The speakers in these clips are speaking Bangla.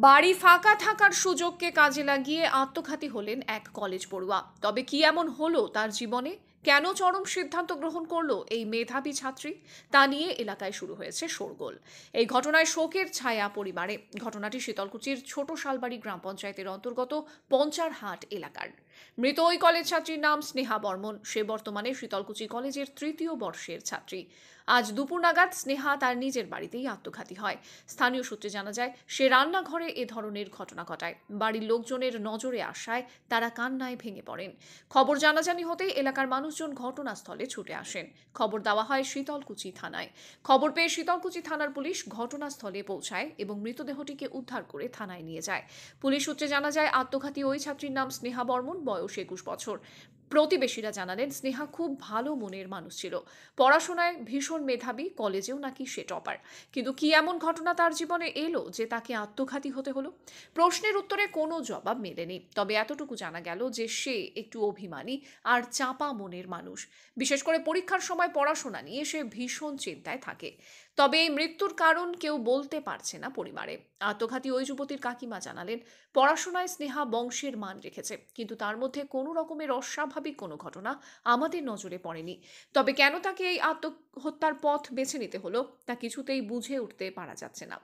বাড়ি ফাঁকা থাকার সুযোগকে কাজে লাগিয়ে আত্মঘাতী হলেন এক কলেজ পড়ুয়া। তবে কি এমন হলো তার জীবনে, কেন চরম সিদ্ধান্ত গ্রহণ করলো এই মেধাবী ছাত্রী, তা নিয়ে এলাকায় শুরু হয়েছে শোরগোল। এই ঘটনায় শোকের ছায়া পরিবারে। ঘটনাটি শীতলকুচির ছোট শালবাড়ি গ্রাম পঞ্চায়েতের অন্তর্গত পঞ্চারহাট এলাকার। মৃত ওই কলেজ ছাত্রীর নাম স্নেহা বর্মন। সে বর্তমানে শীতলকুচি কলেজের ৩য় বর্ষের ছাত্রী। আজ দুপুর নাগাদ স্নেহা তার নিজের বাড়িতেই আত্মঘাতী হয়। স্থানীয় সূত্রে জানা যায়, সে রান্নাঘরে এ ধরনের ঘটনা ঘটায়। বাড়ির লোকজনের নজরে আসায় তারা কান্নায় ভেঙে পড়েন। খবর জানাজানি হতেই এলাকার মানুষজন ঘটনাস্থলে ছুটে আসেন। খবর দেওয়া হয় শীতলকুচি থানায়। খবর পেয়ে শীতলকুচি থানার পুলিশ ঘটনাস্থলে পৌঁছায় এবং মৃতদেহটিকে উদ্ধার করে থানায় নিয়ে যায়। পুলিশ সূত্রে জানা যায়, আত্মঘাতী ওই ছাত্রীর নাম স্নেহা বর্মন, বয়স ২১ বছর। প্রতিবেশীরা জানালেন, স্নেহা খুব ভালো মনের মানুষ ছিল। পড়াশোনায় ভীষণ মেধাবী, কলেজেও নাকি সে টপার। কিন্তু কি এমন ঘটনা তার জীবনে এলো যে তাকে আত্মঘাতী হতে হলো? প্রশ্নের উত্তরে কোনো জবাব মেলেনি। তবে এতটুকু জানা গেল যে সে একটু অভিমানী আর চাপা মনের মানুষ। বিশেষ করে পরীক্ষার সময় পড়াশোনা নিয়ে সে ভীষণ চিন্তায় থাকে। তবে এই মৃত্যুর কারণ কেউ বলতে পারছে না পরিবারে। আত্মঘাতী ওই যুবতীর কাকিমা জানালেন, পড়াশোনায় স্নেহা বংশের মান রেখেছে, কিন্তু তার মধ্যে কোনো রকমের অস্বাভাবিক কোনো ঘটনা আমাদের নজরে পড়েনি। তবে কেন তাকে এই আত্মহত্যার পথ বেছে নিতে হলো তা কিছুতেই বুঝে উঠতে পারা যাচ্ছে না।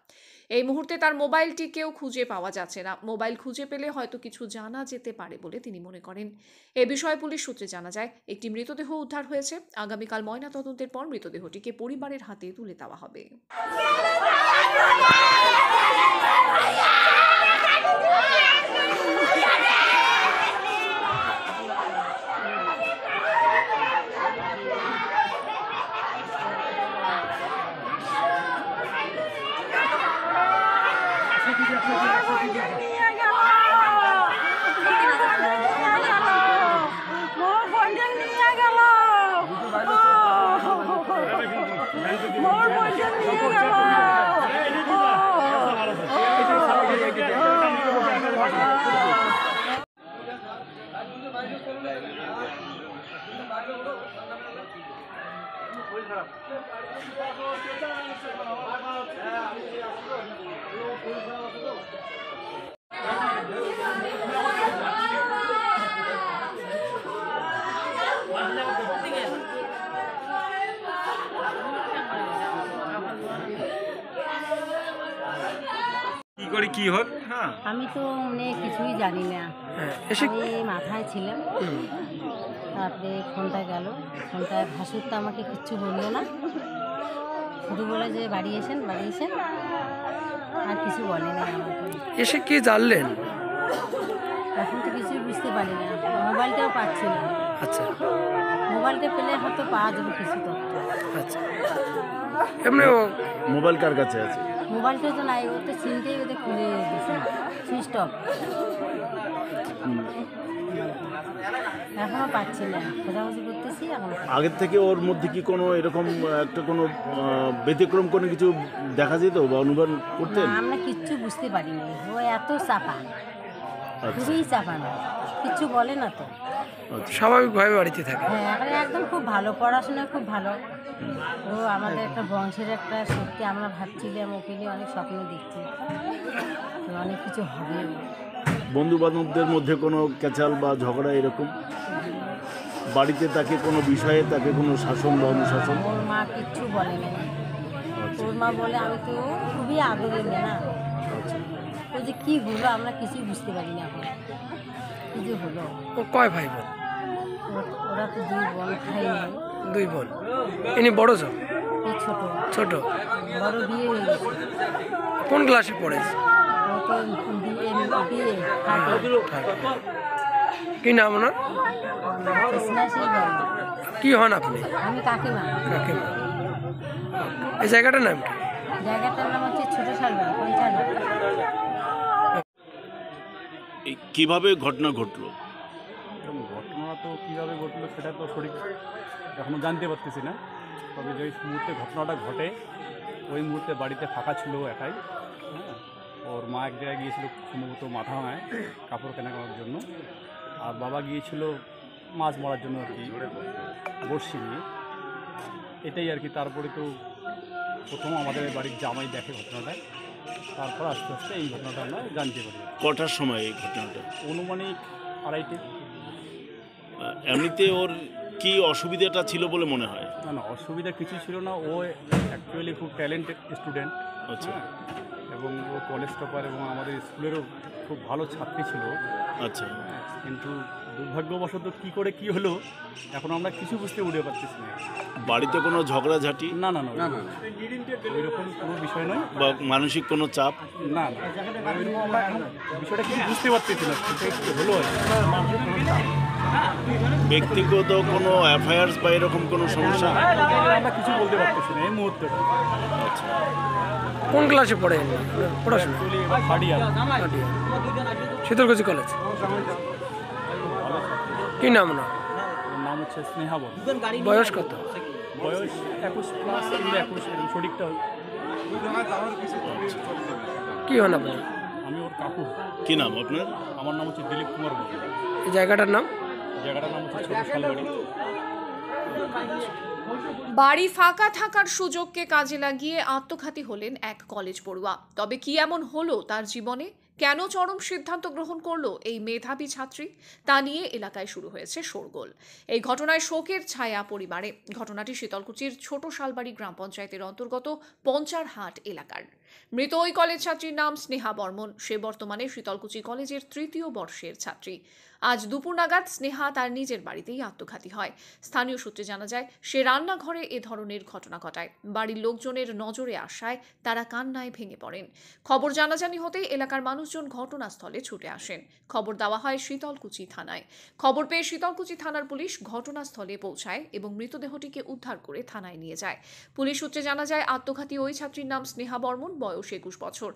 এই মুহূর্তে তার মোবাইলটিকেও খুঁজে পাওয়া যাচ্ছে না। মোবাইল খুঁজে পেলে হয়তো কিছু জানা যেতে পারে বলে তিনি মনে করেন। এ বিষয়ে পুলিশ সূত্রে জানা যায়, একটি মৃতদেহ উদ্ধার হয়েছে। আগামীকাল ময়নাতদন্তের পর মৃতদেহটিকে পরিবারের হাতে তুলে দেওয়া হবে। কি হোক, হ্যাঁ আমি তো কিছুই জানি না। আমি মাথায় ছিলাম। তারপরে ফোনটা গেল। ফোনটায় ভাসুর তো আমাকে কিচ্ছু বললো না, শুধু বলে যে বাড়ি এসেন আর কিছু বলে না আমাকে। এসে কি জানলেন? এখন তো কিছুই বুঝতে পারি না, মোবাইলটাও পাচ্ছি না। আচ্ছা, মোবাইলটা পেলে হয়তো পাওয়া যাবে কিছু তথ্য। আচ্ছা, এমনি মোবাইল কার কাছে আছে? মোবাইলটা তো নাই, ও তো সিমটাই ওদের খুলে দিয়েছে, সুইচ অফ। এখনও পাচ্ছি না, খোঁজাখুঁজি করতেছি। এখন আগের থেকে ওর মধ্যে কি কোনো এরকম একটা কোনো ব্যতিক্রম কোনো কিছু দেখা যেত বা অনুমান করতেন? আমরা কিচ্ছু বুঝতে পারিনি। ও এত চাপা, আচ্ছা, খুবই চাপা না, কিচ্ছু বলে না তো। স্বাভাবিকভাবে বাড়িতে থাকে। হ্যাঁ, এখন একদম খুব ভালো, পড়াশোনা খুব ভালো। ও আমাদের একটা বংশের একটা সত্যি, আমরা ভাবছিলাম ওকে নিয়ে অনেক স্বপ্ন দেখছি, অনেক কিছু হবে। বন্ধু বান্ধবদের মধ্যে কোনো ক্যাচাল বা ঝগড়া এরকম? বাড়িতে তাকে কোনো বিষয়ে তাকে কোনো শাসন বা অনুশাসন? ওর মা কিচ্ছু বলে না। ওর মা বলে, আমি তো খুবই আদরের মেয়ে না। ও যে কী হলো আমরা কিছুই বুঝতে পারি না এখন, কী যে হলো। ও কয় ভাই বোন? ওরা তো 2 বোন, ভাই নেই। 2 বোন। ইনি বড়? এই ছোট। ছোট। বড় বিয়ে হয়ে গেছে। কোন ক্লাসে পড়েছে? ও তো বিয়ে। কি নাম ওনার? কি হন আপনি? আমি কাকিমা। কাকিমা। এই জায়গাটার নাম কি? জায়গাটার নাম হচ্ছে ছোট শালবাড়ি, পঞ্চায়েত। কিভাবে ঘটনা ঘটলো? ঘটনা তো কীভাবে ঘটলো সেটা তো সঠিক এখনও জানতে পারতেছি না। তবে যে মুহূর্তে ঘটনাটা ঘটে ওই মুহূর্তে বাড়িতে ফাঁকা ছিল একাই। হ্যাঁ, ওর মা এক জায়গায় গিয়েছিল সম্ভবত মাথা ভাঙায় কাপড় কেনা করার জন্য, আর বাবা গিয়েছিল মাছ মারার জন্য আর কি, বড়শি নিয়ে। এটাই আর কি। তারপরে তো প্রথম আমাদের বাড়ির জামাই দেখে ঘটনাটা, তারপর আস্তে আস্তে এই ঘটনাটা আমরা জানতে পারি। কটার সময় এই ঘটনাটা? অনুমানিক 2:30। এমনিতে ওর কি অসুবিধাটা ছিল বলে মনে হয়? না না, অসুবিধা কিছু ছিল না। ও অ্যাকচুয়ালি খুব ট্যালেন্টেড স্টুডেন্ট। আচ্ছা এবং ও কলেজ টপার এবং আমাদের স্কুলেরও খুব ভালো ছাত্রী ছিল। আচ্ছা। কিন্তু দুর্ভাগ্যবশত কী করে কি হলো এখন আমরা কিছু বুঝতে উঠে পারতেছি না। বাড়িতে কোনো ঝগড়াঝাটি না না না না না, ওইরকম কোনো বিষয় নয়। বা মানসিক কোনো চাপ? না না, ওইরকম আমরা এখন বিষয়টা কিছু বুঝতে পারতেছি না সেটা কি হলো আর কি। ব্যক্তিগত কোনো অ্যাফায়ার্স বা এরকম কোনো সমস্যা? আমরা কিছু বলতে পারতেছি না এই মুহূর্তে। আচ্ছা। কোন ক্লাসে পড়ে পড়াশোনা? Actually third year. Sitalkuchi college. কি নাম না? ওর নাম হচ্ছে স্নেহা বর্মন। বয়স কত? বয়স 21 প্লাস কিংবা 21, এরকম সঠিকটা। কি হন আপনি? আমি ওর কাকু। কি নাম আপনার? আমার নাম হচ্ছে দিলীপ কুমার বর্মন। এই জায়গাটার নাম? জায়গাটার নাম হচ্ছে ছোট শালবাড়ি। বাড়ি ফাঁকা থাকার সুযোগকে কাজে লাগিয়ে আত্মঘাতী হলেন এক কলেজ পড়ুয়া। তবে কি এমন হলো তার জীবনে, কেন চরম সিদ্ধান্ত গ্রহণ করলো এই মেধাবী ছাত্রী, তা নিয়ে এলাকায় শুরু হয়েছে শোরগোল। এই ঘটনায় শোকের ছায়া পরিবারে। ঘটনাটি শীতলকুচির ছোট শালবাড়ি গ্রাম পঞ্চায়েতের অন্তর্গত পঞ্চারহাট এলাকার। মৃত ওই কলেজ ছাত্রীর নাম স্নেহা বর্মন। সে বর্তমানে শীতলকুচি কলেজের 3য় বর্ষের ছাত্রী। আজ দুপুর নাগাদ স্নেহা তার নিজের বাড়িতেই আত্মঘাতী হয়। স্থানীয় সূত্রে জানা যায়, সে রান্নাঘরে এ ধরনের ঘটনা ঘটায়। বাড়ির লোকজনের নজরে আসায় তারা কান্নায় ভেঙে পড়েন। খবর জানাজানি হতেই এলাকার মানুষজন ঘটনাস্থলে ছুটে আসেন। খবর দেওয়া হয় শীতলকুচি থানায়। খবর পেয়ে শীতলকুচি থানার পুলিশ ঘটনাস্থলে পৌঁছায় এবং মৃতদেহটিকে উদ্ধার করে থানায় নিয়ে যায়। পুলিশ সূত্রে জানা যায়, আত্মঘাতী ওই ছাত্রীর নাম স্নেহা বর্মন, বয়স 21 বছর।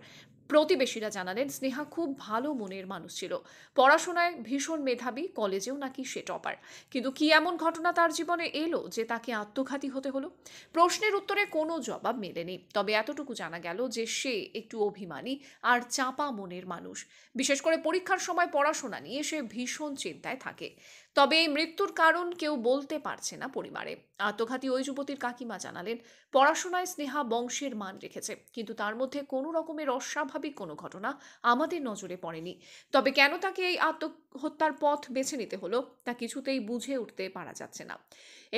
প্রতিবেশীরা জানালেন, স্নেহা খুব ভালো মনের মানুষ ছিল। পড়াশোনায় ভীষণ মেধাবী, কলেজেও নাকি সে টপার। কিন্তু কি এমন ঘটনা তার জীবনে এলো যে তাকে আত্মঘাতী হতে হলো? প্রশ্নের উত্তরে কোনো জবাব মেলেনি। তবে এতটুকু জানা গেল যে সে একটু অভিমানী আর চাপা মনের মানুষ। বিশেষ করে পরীক্ষার সময় পড়াশোনা নিয়ে সে ভীষণ চিন্তায় থাকে। তবে এই মৃত্যুর কারণ কেউ বলতে পারছে না পরিবারে। আত্মঘাতী ওই যুবতীর কাকিমা জানালেন, পড়াশোনায় স্নেহা বংশের মান রেখেছে, কিন্তু তার মধ্যে কোনো রকমের অস্বাভাবিক কোনো ঘটনা আমাদের নজরে পড়েনি। তবে কেন তাকে এই আত্মহত্যার পথ বেছে নিতে হলো তা কিছুতেই বুঝে উঠতে পারা যাচ্ছে না।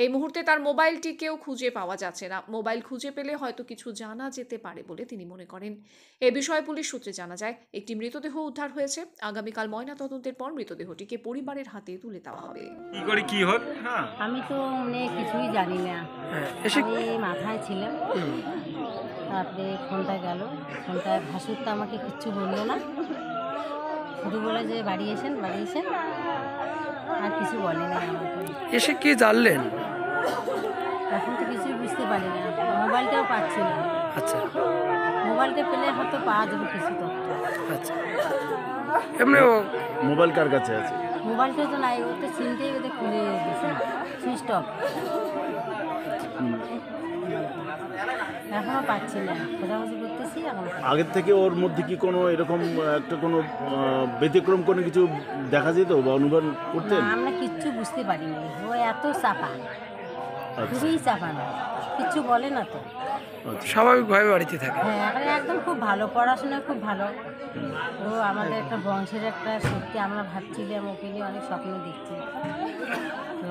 এই মুহূর্তে তার মোবাইলটিকেও খুঁজে পাওয়া যাচ্ছে না। মোবাইল খুঁজে পেলে হয়তো কিছু জানা যেতে পারে বলে তিনি মনে করেন। এ বিষয়ে পুলিশ সূত্রে জানা যায়, একটি মৃতদেহ উদ্ধার হয়েছে। আগামীকাল ময়নাতদন্তের পর মৃতদেহটিকে পরিবারের হাতে তুলে দেওয়া হবে। আমি তো কিছুই জানি না। আমি মাথায় ছিলাম, তারপরে ফোনটা গেল। ফোনটায় ভাসুর তো আমাকে কিচ্ছু বললো না, শুধু বলে যে বাড়ি এসেন আর কিছু বলে না আমাকে। এসে কি জানলেন? এখন তো কিছুই বুঝতে পারি না, মোবাইলটাও পাচ্ছি না। আচ্ছা মোবাইলটা পেলে হয়তো পাওয়া যাবে কিছু তথ্য। আচ্ছা। এমনি মোবাইল কার কাছে আছে? মোবাইলটা তো নাই, ও তো সিমটাই ওদের খুলে দিয়েছে, সুইচ অফ। এখনও পাচ্ছি না, খোঁজাখুঁজি করতেছি এখনো। আগের থেকে ওর মধ্যে কি কোনো এরকম একটা কোনো ব্যতিক্রম কোনো কিছু দেখা যেত বা অনুমান করতেন? না, আমরা কিচ্ছু বুঝতে পারিনি। ও এত চাপা, আচ্ছা খুবই চাপা না, কিচ্ছু বলে না তো। আচ্ছা। স্বাভাবিকভাবে বাড়িতে থাকে। হ্যাঁ, এখন একদম খুব ভালো, পড়াশোনায় খুব ভালো। ও আমাদের একটা বংশের একটা সত্যি, আমরা ভাবছিলাম ওকে নিয়ে অনেক স্বপ্ন দেখছি,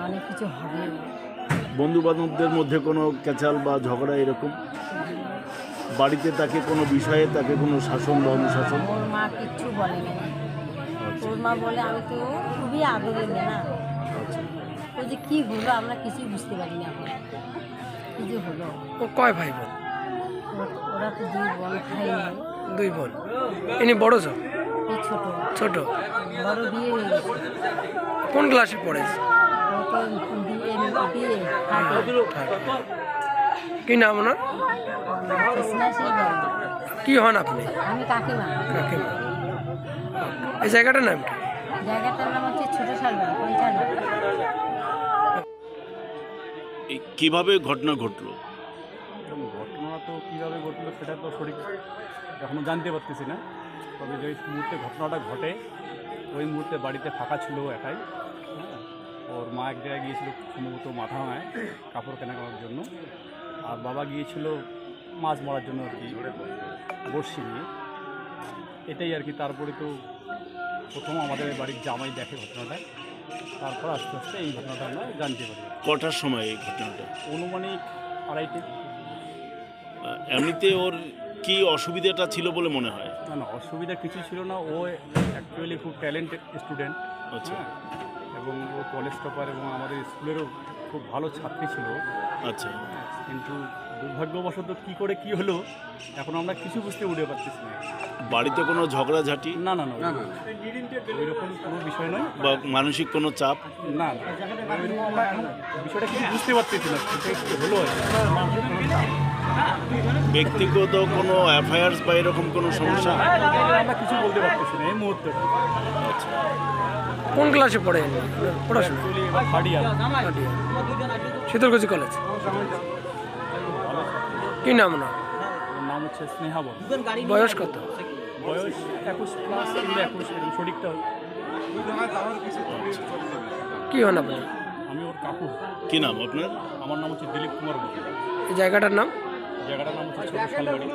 অনেক কিছু হবে। বন্ধু বান্ধবদের মধ্যে কোনো ক্যাচাল বা ঝগড়া এরকম? বাড়িতে তাকে কোনো বিষয়ে তাকে কোনো শাসন বা অনুশাসন? ওর মা কিচ্ছু বলে না। ওর মা বলে, আমি তো খুবই আদরের মেয়ে না। ও যে কী হলো আমরা কিছুই বুঝতে পারি না এখন, কী যে হলো। ও কয় ভাই বোন? ওরা তো 2 বোন, ভাই নেই। 2 বোন। ইনি বড় সব? এই ছোট ছোট। বড় বিয়ে হয়ে গেছে। কোন ক্লাসে পড়েছে? ও তো বিয়ে কি নাম ওনার? কি হন আপনি? আমি কাকিমা। কাকিমা। এই জায়গাটার নাম কি? জায়গাটার নাম হচ্ছে ছোট শালবাড়ি, পঞ্চায়েত। কিভাবে ঘটনা ঘটলো? ঘটনা তো কীভাবে ঘটলো সেটা তো সঠিক এখনও জানতে পারতেছি না। তবে যে মুহূর্তে ঘটনাটা ঘটে ওই মুহূর্তে বাড়িতে ফাঁকা ছিল একাই। ওর মা এক জায়গায় গিয়েছিল সম্ভবত মাথা ভাঙায় কাপড় কেনা করার জন্য, আর বাবা গিয়েছিল মাছ মারার জন্য আর কি বড়শি নিয়ে, এটাই আর কি। তারপরে তো প্রথম আমাদের বাড়ির জামাই দেখে ঘটনাটা, তারপর আস্তে আস্তে এই ঘটনাটা আমরা জানতে পারি। কটার সময় এই ঘটনাটা? অনুমানিক 2:30। এমনিতে ওর কি অসুবিধাটা ছিল বলে মনে হয়? না না, অসুবিধা কিছু ছিল না। ও অ্যাকচুয়ালি খুব ট্যালেন্টেড স্টুডেন্ট। আচ্ছা এবং ও কলেজ টপার এবং আমাদের স্কুলেরও খুব ভালো ছাত্রী ছিল। আচ্ছা। কিন্তু দুর্ভাগ্যবশত কী করে কি হলো এখন আমরা কিছু বুঝতে উঠে পারতেছি না। বাড়িতে কোনো ঝগড়াঝাটি না না না ওইরকম কোনো বিষয় নয়, বা মানসিক কোনো চাপ? না না ওইরকম আমরা এখন বিষয়টা কিছু বুঝতে পারতেছি না সেটা কি হলো আর কি। ব্যক্তিগত কোনো এফআইআর বা এরকম কোনো সমস্যা? আমরা কিছু বলতে পারতেছি না এই মুহূর্তে। আচ্ছা। কোন ক্লাসে পড়ে পড়াশোনা? অ্যাকচুয়ালি এবার থার্ড ইয়ার। শীতলকুচি কলেজ। কি নাম না? ওর নাম হচ্ছে স্নেহা বল। বয়স কত? বয়স 21+ 21 এরকম সঠিকটা। কি হন আপনি? আমি ওর কাকু। কি নাম আপনার? আমার নাম হচ্ছে দিলীপ কুমার বল। এই জায়গাটার নাম? জায়গাটার নাম হচ্ছে ছোট শালবাড়ি।